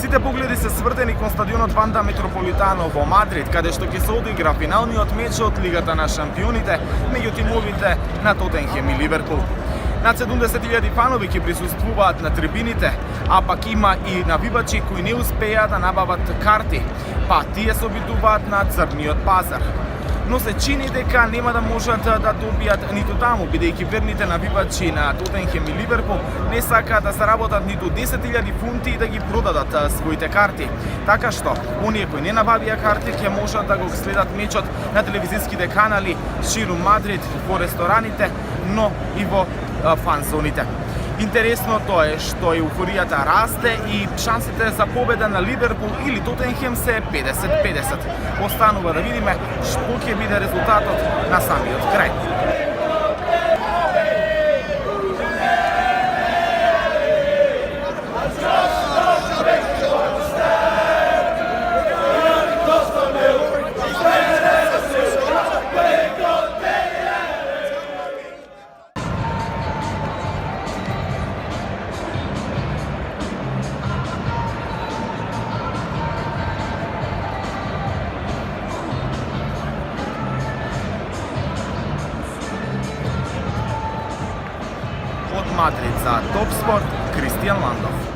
Сите погледи се свртени кон стадионот Ванда Метрополитано во Мадрид, каде што ќе се одигра финалниот меч од Лигата на шампионите меѓу тимовите на Тотенхем и Ливерпул. Над 70.000 фанови ќе присуствуваат на трибините, а пак има и навивачи кои не успеа да набават карти, па тие се обидуваат на црниот пазар. Но се чини дека нема да можат да добијат ниту таму, бидејќи верните навивачи на Тотенхем и Ливерпул не сакаат да заработат ниту 10.000 фунти и да ги продадат своите карти. Така што, оние кои не набавија карти ќе можат да го следат мечот на телевизиските канали ширум Мадрид, во рестораните, но и во фан-зоните. Интересното е што еуфоријата расте и шансите за победа на Ливерпул или Тотенхем се 50-50. Останува да видиме што ќе биде резултатот на самиот крај. Од Мадрид за Топ Спорт, Кристијан Ландов.